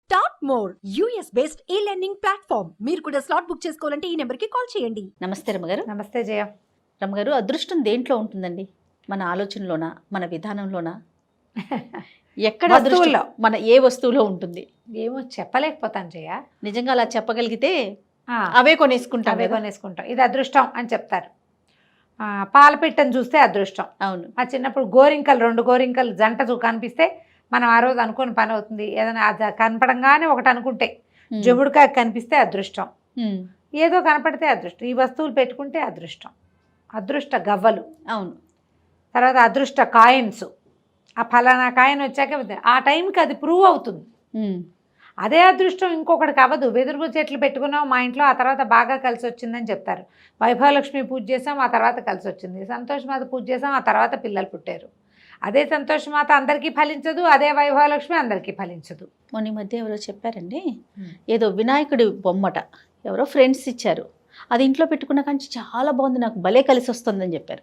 Start more US based ఈ learning platform. మీరు కూడా స్లాట్ బుక్ చేసుకోవాలంటే ఈ నెంబర్కి కాల్ చేయండి. నమస్తే రమ్మగారు. నమస్తే జయ. రమ్మగారు, అదృష్టం దేంట్లో ఉంటుందండి? మన ఆలోచనలోనా, మన విధానంలోనా, ఎక్కడ వస్తువుల్లో. మన ఏ వస్తువులో ఉంటుంది? ఏమో చెప్పలేకపోతాను జయ. నిజంగా అలా చెప్పగలిగితే ఆ, అవే కొనేసుకుంటాం అవే కదా. కొనేసుకుంటాం. ఇది అదృష్టం అని చెప్తారు. పాలపిట్టను చూస్తే అదృష్టం. అవును. మా చిన్నప్పుడు గోరింకలు, 2 గోరింకలు జంట కనిపిస్తే మనం ఆ రోజు అనుకుని పని అవుతుంది. ఏదైనా అది కనపడంగానే ఒకటి అనుకుంటే, జముడికాయ కనిపిస్తే అదృష్టం, ఉమ్, ఏదో కనపడితే అదృష్టం. ఈ వస్తువులు పెట్టుకుంటే అదృష్టం. అదృష్ట గవ్వలు, అవును. తర్వాత అదృష్ట కాయిన్స్. ఆ ఫలానా కాయిన్ వచ్చాక ఆ టైంకి అది ప్రూవ్ అవుతుంది. ఉమ్, అదే అదృష్టం ఇంకొకటికి అవ్వదు. వెదురు చెట్లు పెట్టుకున్నాం మా ఇంట్లో, ఆ తర్వాత బాగా కలిసి వచ్చిందని చెప్తారు. వైభవలక్ష్మి పూజ చేసాం, ఆ తర్వాత కలిసి వచ్చింది. సంతోషమాత పూజ చేసాం, ఆ తర్వాత పిల్లలు పుట్టారు. అదే సంతోషమాత అందరికీ ఫలించదు, అదే వైభవలక్ష్మి అందరికీ ఫలించదు. మొన్న ఈ మధ్య ఎవరో చెప్పారండి, ఏదో వినాయకుడి బొమ్మట ఎవరో ఫ్రెండ్స్ ఇచ్చారు, అది ఇంట్లో పెట్టుకున్న కానీ చాలా బాగుంది, నాకు భలే కలిసి వస్తుందని చెప్పారు.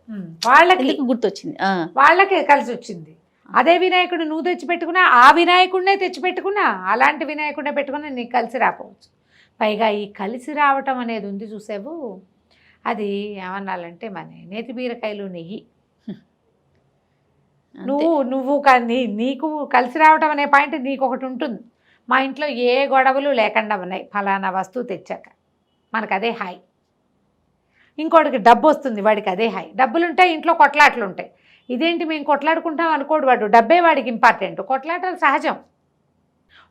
వాళ్ళకి ఎందుకు గుర్తొచ్చింది? వాళ్ళకే కలిసి వచ్చింది. అదే వినాయకుడు నువ్వు తెచ్చిపెట్టుకున్నా, ఆ వినాయకుడినే తెచ్చిపెట్టుకున్నా, అలాంటి వినాయకుడినే పెట్టుకున్నా నీకు కలిసి రాకపోవచ్చు. పైగా ఈ కలిసి రావటం అనేది ఉంది చూసావు, అది ఏమన్నాలంటే మన నేతి బీరకాయలు నెయ్యి. అంతే. నువ్వు కానీ నీకు కలిసి రావటం అనే పాయింట్ నీకు ఒకటి ఉంటుంది. మా ఇంట్లో ఏ గొడవలు లేకుండా ఉన్నాయి ఫలానా వస్తువు తెచ్చాక, మనకు అదే హాయ్. ఇంకోటికి డబ్బు వస్తుంది, వాడికి అదే హాయ్. డబ్బులు ఉంటాయి, ఇంట్లో కొట్లాటలు ఉంటాయి. ఇదేంటి మేము కొట్లాడుకుంటాం అనుకోడు వాడు, డబ్బే వాడికి ఇంపార్టెంట్. కొట్లాటలు సహజం.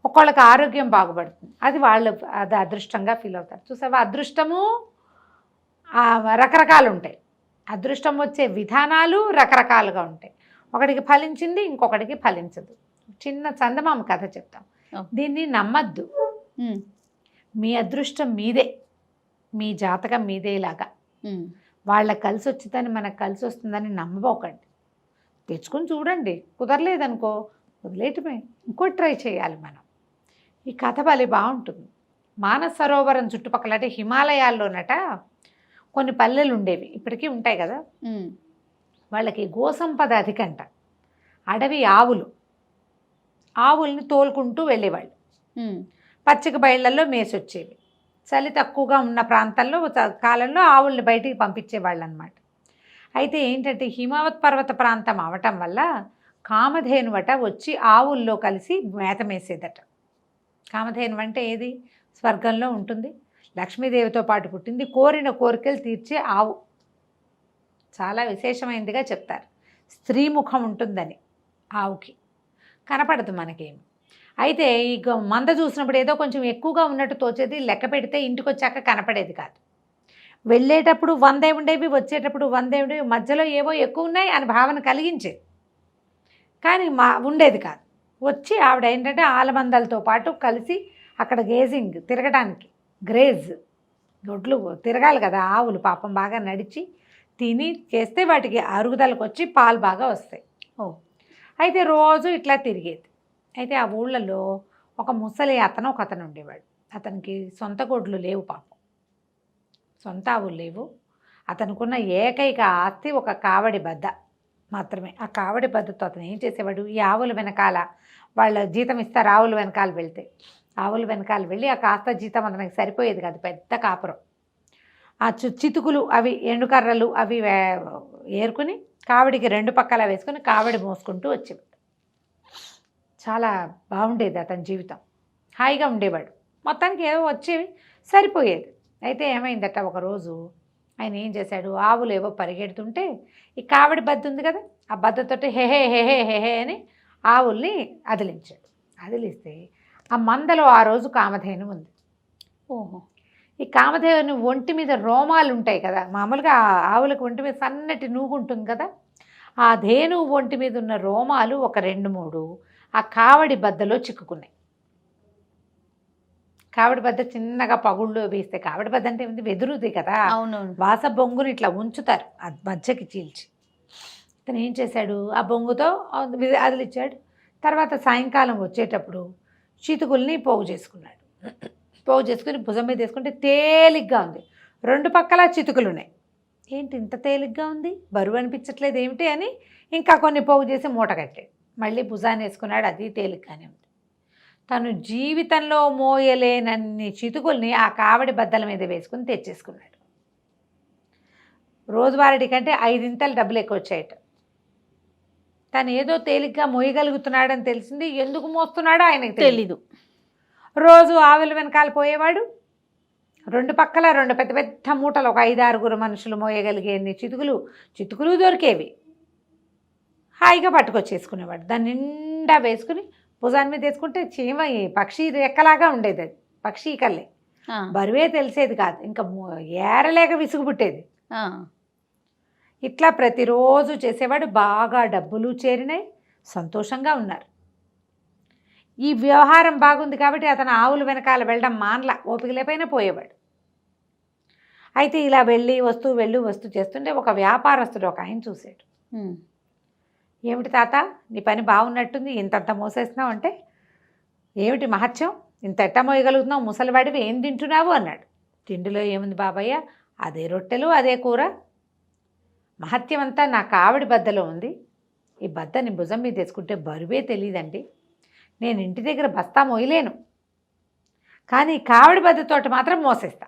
ఒక్కొక్కళ్ళకి ఆరోగ్యం బాగుపడుతుంది, అది వాళ్ళు అది అదృష్టంగా ఫీల్ అవుతారు. చూసావా, అదృష్టము రకరకాలు ఉంటాయి. అదృష్టం వచ్చే విధానాలు రకరకాలుగా ఉంటాయి. ఒకటికి ఫలించింది, ఇంకొకటికి ఫలించదు. చిన్న చందమామ కథ చెప్తాం, దీన్ని నమ్మద్దు. ఉమ్, మీ అదృష్టం మీదే, మీ జాతకం మీదేలాగా. ఉమ్, వాళ్ళకి కలిసి వచ్చిందని మనకు కలిసి వస్తుందని నమ్మబోకండి. తెచ్చుకొని చూడండి, కుదరలేదనుకో వదిలేయటమే, ఇంకోటి ట్రై చేయాలి మనం. ఈ కథ భలే బాగుంటుంది. మానస సరోవరం చుట్టుపక్కల అంటే హిమాలయాల్లోనట కొన్ని పల్లెలు ఉండేవి, ఇప్పటికీ ఉంటాయి కదా. ఉమ్, వాళ్ళకి గోసంపద అధికంట. అడవి ఆవుల్ని తోలుకుంటూ వెళ్ళేవాళ్ళు. ఉమ్, పచ్చిక బయళ్ళల్లో మేసొచ్చేవి. చలి తక్కువగా ఉన్న ప్రాంతాల్లో కాలంలో ఆవుల్ని బయటికి పంపించేవాళ్ళు అనమాట. అయితే ఏంటంటే హిమావత్ పర్వత ప్రాంతం అవటం వల్ల కామధేనువట వచ్చి ఆవుల్లో కలిసి మేత మేసేదట. కామధేను అంటే ఏది? స్వర్గంలో ఉంటుంది, లక్ష్మీదేవితో పాటు పుట్టింది, కోరిన కోరికలు తీర్చే ఆవు. చాలా విశేషమైనదిగా చెప్తారు. స్త్రీ ముఖం ఉంటుందని ఆవుకి, కనపడదు మనకేమి. అయితే ఈ మంద చూసినప్పుడు ఏదో కొంచెం ఎక్కువగా ఉన్నట్టు తోచేది, లెక్క పెడితే ఇంటికి వచ్చాక కనపడేది కాదు. వెళ్ళేటప్పుడు 100 ఉండేవి, వచ్చేటప్పుడు 100 ఉండేవి, మధ్యలో ఏవో ఎక్కువ ఉన్నాయి అని భావన కలిగించేది, కానీ ఉండేది కాదు. వచ్చి ఆవిడ ఏంటంటే ఆలమందలతో పాటు కలిసి అక్కడ గేజింగ్ తిరగడానికి, గ్రేజ్ గొడ్లు తిరగాలి కదా ఆవులు, పాపం బాగా నడిచి తిని చేస్తే వాటికి అరుగుదలకు వచ్చి పాలు బాగా వస్తాయి. అయితే రోజు ఇట్లా తిరిగేది. అయితే ఆ ఊళ్ళలో ఒక ముసలి ఒకతను ఉండేవాడు. అతనికి సొంత గొడ్లు లేవు, పాపం సొంత ఆవులు లేవు. అతనుకున్న ఏకైక ఆస్తి ఒక కావడి బద్ద మాత్రమే. ఆ కావడి బద్దతో అతను ఏం చేసేవాడు, ఈ ఆవుల వెనకాల వాళ్ళ జీతం ఇస్తారు, ఆవుల వెనకాల వెళ్తే ఆవుల వెనకాల వెళ్ళి ఆ కాస్త జీతం అతనికి సరిపోయేది కాదు, పెద్ద కాపురం. ఆ చితుకులు అవి ఎండుకర్రలు అవి ఏరుకుని కావడికి 2 పక్కల వేసుకుని కావడి మోసుకుంటూ వచ్చేవాడు. చాలా బాగుండేది అతని జీవితం, హాయిగా ఉండేవాడు. మొత్తానికి ఏవో వచ్చేవి, సరిపోయేది. అయితే ఏమైందట, ఒకరోజు ఆయన ఏం చేశాడు, ఆవులు ఏవో పరిగెడుతుంటే ఈ కావడి బద్ద ఉంది కదా, ఆ బద్దతోటి హెహే హెహే హెహే అని ఆవుల్ని అదిలించాడు. అదిలిస్తే ఆ మందలో ఆ రోజు కామధేను ఉంది. ఓహో. ఈ ఈ కామధేను ఒంటి మీద రోమాలు ఉంటాయి కదా, మామూలుగా ఆవులకు ఒంటి మీద సన్నటి నూగు ఉంటుంది కదా, ఆ ధేను ఒంటి మీద ఉన్న రోమాలు ఒక 2-3 ఆ కావడి బద్దలో చిక్కుకున్నాయి. కావడి బద్ద చిన్నగా పగుళ్ళు వేస్తే, కావడి బద్ద అంటే ఏంది, వెదురుది కదా, అవునవును. వాస బొంగుని ఇట్లా ఉంచుతారు ఆ మధ్యకి చీల్చి. ఇతను ఏం చేశాడు, ఆ బొంగుతో అదిలిచ్చాడు. తర్వాత సాయంకాలం వచ్చేటప్పుడు చితుకుల్ని పోగు చేసుకున్నాడు. పోగు చేసుకుని భుజం మీద వేసుకుంటే తేలిగ్గా ఉంది, 2 పక్కల చితుకులు ఉన్నాయి. ఏంటి ఇంత తేలిగ్గా ఉంది, బరువు అనిపించట్లేదు ఏమిటి అని ఇంకా కొన్ని పోగు చేసి మూట కట్టాడు. మళ్ళీ భుజాన్ని వేసుకున్నాడు, అది తేలిగ్గానే ఉంది. తను జీవితంలో మోయలేనన్ని చితుకుల్ని ఆ కావడి బద్దల మీద వేసుకుని తెచ్చేసుకున్నాడు. రోజువారీ కంటే 5 డబ్బులు ఎక్కువ వచ్చాయట. తను ఏదో తేలిగ్గా మోయగలుగుతున్నాడని తెలిసింది. ఎందుకు మోస్తున్నాడో ఆయనకు తెలీదు. రోజు ఆవుల వెనకాల పోయేవాడు. 2 పక్కల 2 పెద్ద పెద్ద మూటలు, ఒక 5-6 మనుషులు మోయగలిగేన్ని చితుకులు దొరికేవి. హాయిగా పట్టుకొచ్చేసుకునేవాడు. దాన్ని నిండా వేసుకుని భుజాన్ని మీద వేసుకుంటే పక్షి రెక్కలాగా ఉండేది. అది పక్షి కల్లే, బరువే తెలిసేది కాదు. ఇంకా ఏరలేక విసుగు పుట్టేది. ఇట్లా ప్రతిరోజు చేసేవాడు. బాగా డబ్బులు చేరినాయి, సంతోషంగా ఉన్నారు. ఈ వ్యవహారం బాగుంది కాబట్టి అతను ఆవుల వెనకాల వెళ్ళడం మానలా, ఓపిక లేపైనా పోయేవాడు. అయితే ఇలా వెళ్ళి వస్తూ చేస్తుంటే ఒక వ్యాపారస్తుడు ఒక ఆయన చూశాడు. ఏమిటి తాత, నీ పని బాగున్నట్టుంది, ఇంతంత మోసేస్తున్నావు అంటే, ఏమిటి మహత్యం, ఇంత ఎట్ట మోయగలుగుతున్నావు, ముసలివాడివి ఏం తింటున్నావు అన్నాడు. తిండిలో ఏముంది బాబయ్య, అదే రొట్టెలు అదే కూర. మహత్యం అంతా నా కావడి బద్దలో ఉంది. ఈ బద్దని భుజం మీద తెచ్చుకుంటే బరువే తెలియదండి. నేను ఇంటి దగ్గర బస్తా మోయలేను, కానీ కావడి బద్దతోటి మాత్రం మోసేస్తా.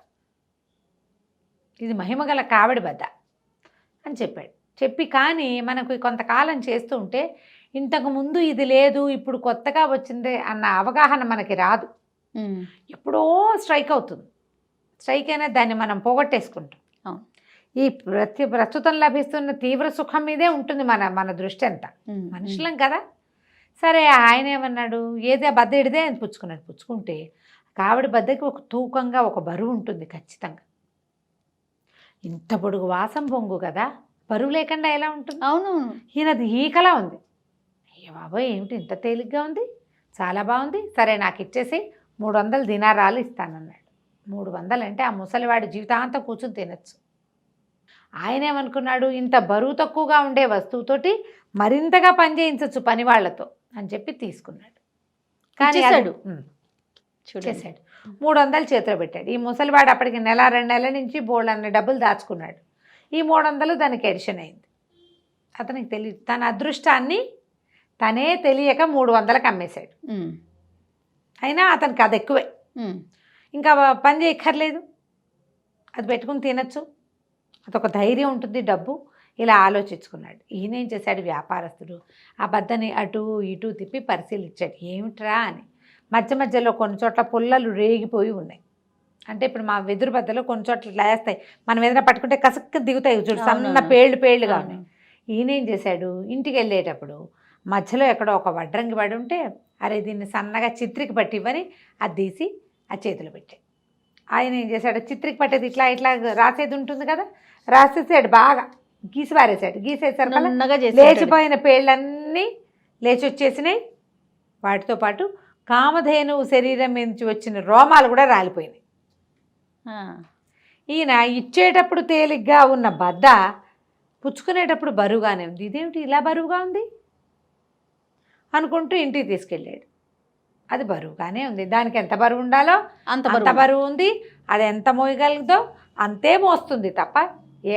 ఇది మహిమగల కావడి బద్ద అని చెప్పాడు. చెప్పి కానీ మనకు కొంతకాలం చేస్తూ ఉంటే ఇంతకుముందు ఇది లేదు, ఇప్పుడు కొత్తగా వచ్చింది అన్న అవగాహన మనకి రాదు. ఎప్పుడో స్ట్రైక్ అవుతుంది. స్ట్రైక్ అయినా దాన్ని మనం పోగొట్టేసుకుంటాం. ఈ ప్రస్తుతం లభిస్తున్న తీవ్ర సుఖం మీదే ఉంటుంది మన దృష్టి అంతా. మనుషులం కదా. సరే, ఆయన ఏమన్నాడు, ఏదే బద్ద ఇడిదే అని పుచ్చుకున్నాడు. పుచ్చుకుంటే కావడి బద్దకి ఒక తూకంగా ఒక బరువు ఉంటుంది ఖచ్చితంగా. ఇంత పొడుగు వాసం పొంగు కదా, బరువు లేకుండా ఎలా ఉంటుంది? అవును, ఈయనది ఈకలా ఉంది. అయ్యో బాబోయ్, ఏమిటి ఇంత తేలిగ్గా ఉంది, చాలా బాగుంది, సరే నాకు ఇచ్చేసి 300 దినారాలు ఇస్తానన్నాడు. 300 అంటే ఆ ముసలివాడి జీవితాంతం కూర్చుని తినచ్చు. ఆయన ఏమనుకున్నాడు, ఇంత బరువు తక్కువగా ఉండే వస్తువుతోటి మరింతగా పనిచేయించవచ్చు పని వాళ్ళతో అని చెప్పి తీసుకున్నాడు. కానీ చేశాడు. 300 చేతిలో పెట్టాడు. ఈ ముసలివాడు అప్పటికి 1-2 నెలల నుంచి బోళ్ళన్ని డబ్బులు దాచుకున్నాడు. ఈ 300 దానికి ఎడిషన్ అయింది. అతనికి తెలియదు. తన అదృష్టాన్ని తనే తెలియక 300కి అమ్మేశాడు. అయినా అతనికి అది ఎక్కువే. ఇంకా పని చేయక్కర్లేదు, అది పెట్టుకుని తినచ్చు, అదొక ధైర్యం ఉంటుంది. డబ్బు ఇలా ఆలోచించుకున్నాడు. ఈయన ఏం చేశాడు, వ్యాపారస్తుడు ఆ బద్దని అటు ఇటు తిప్పి పరిశీలించాడు. ఏమిట్రా అని. మధ్యలో కొన్ని చోట్ల పుల్లలు రేగిపోయి ఉన్నాయి. అంటే ఇప్పుడు మా వెదురు బద్దలో కొన్ని చోట్ల లేస్తాయి, మనం ఏదైనా పట్టుకుంటే కసక్క దిగుతాయి చూడు, సన్న పేళ్ళుగా ఉన్నాయి. ఈయన ఏం చేశాడు, ఇంటికి వెళ్ళేటప్పుడు మధ్యలో ఎక్కడో ఒక వడ్రంగి పడి ఉంటే, అరే దీన్ని సన్నగా చిత్రికి పట్టి ఇవ్వని అది తీసి ఆ చేతిలో పెట్టాడు. ఆయన ఏం చేశాడు, చిత్రికి పట్టేది ఇట్లా రాసేది ఉంటుంది కదా, రాసేసాడు, బాగా గీసి పారేసాడు. గీసేసరికి లేచిపోయిన పేళ్ళన్నీ లేచి వచ్చేసినాయి. వాటితో పాటు కామధేనువు శరీరం నుంచి వచ్చిన రోమాలు కూడా రాలిపోయినాయి. ఈయన ఇచ్చేటప్పుడు తేలిగ్గా ఉన్న బద్ద పుచ్చుకునేటప్పుడు బరువుగానే ఉంది. ఇదేమిటి ఇలా బరువుగా ఉంది అనుకుంటూ ఇంటికి తీసుకెళ్ళాడు. అది బరువుగానే ఉంది. దానికి ఎంత బరువు ఉండాలో అంత బరువు ఉంది. అది ఎంత మోయగలుగుతో అంతే మోస్తుంది తప్ప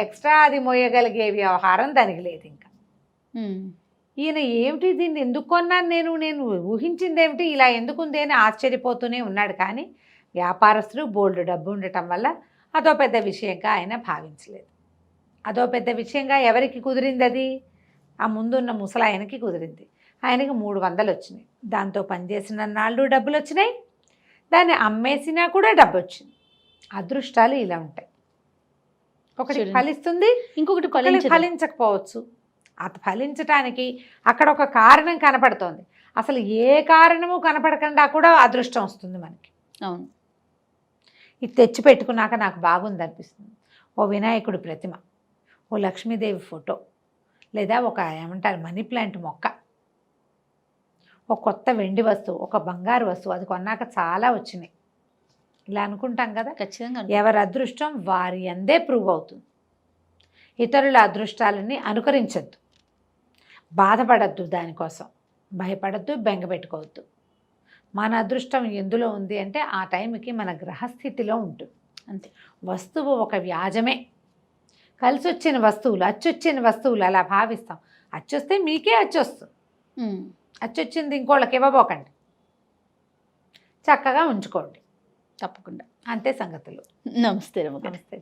ఎక్స్ట్రా అది మోయగలిగే వ్యవహారం దానికి లేదు. ఇంకా ఈయన ఏమిటి, దీన్ని ఎందుకు కొన్నాను నేను ఊహించింది ఏమిటి, ఇలా ఎందుకుంది అని ఆశ్చర్యపోతూనే ఉన్నాడు. కానీ వ్యాపారస్తుడు బోల్డ్ డబ్బు ఉండటం వల్ల అదో పెద్ద విషయంగా ఆయన భావించలేదు. అదో పెద్ద విషయంగా ఎవరికి కుదిరింది, అది ఆ ముందున్న ముసలాయనకి కుదిరింది. ఆయనకి 300 వచ్చినాయి. దాంతో పనిచేసిన నాళ్ళు డబ్బులు వచ్చినాయి, దాన్ని అమ్మేసినా కూడా డబ్బు వచ్చింది. అదృష్టాలు ఇలా ఉంటాయి. ఒకటి ఫలిస్తుంది, ఇంకొకటి ఫలించకపోవచ్చు. అది ఫలించటానికి అక్కడ ఒక కారణం కనపడుతోంది. అసలు ఏ కారణము కనపడకుండా కూడా అదృష్టం వస్తుంది మనకి. అవును, ఇది తెచ్చి పెట్టుకున్నాక నాకు బాగుంది అనిపిస్తుంది. ఓ వినాయకుడి ప్రతిమ, ఓ లక్ష్మీదేవి ఫోటో, లేదా ఒక ఏమంటారు మనీ ప్లాంట్ మొక్క, ఒక కొత్త వెండి వస్తువు, ఒక బంగారు వస్తువు, అది కొన్నాక చాలా వచ్చినాయి. ఇలా అనుకుంటాం కదా. ఖచ్చితంగా ఎవరి అదృష్టం వారి అందే ప్రూవ్ అవుతుంది. ఇతరుల అదృష్టాలని అనుకరించద్దు, బాధపడద్దు, దానికోసం భయపడద్దు, బెంగ పెట్టుకోవద్దు. మన అదృష్టం ఎందులో ఉంది అంటే ఆ టైంకి మన గ్రహస్థితిలో ఉంటుంది అంతే. వస్తువు ఒక వ్యాజమే. కలిసి వచ్చిన వస్తువులు, అచ్చొచ్చిన వస్తువులు అలా భావిస్తాం. అచ్చొస్తే మీకే అచ్చొస్తుంది, అచ్చొచ్చింది ఇంకోళ్ళకి ఇవ్వబోకండి. చక్కగా ఉంచుకోండి. తప్పకుండా. అంతే సంగతులు. నమస్తే రమగారు. నమస్తే.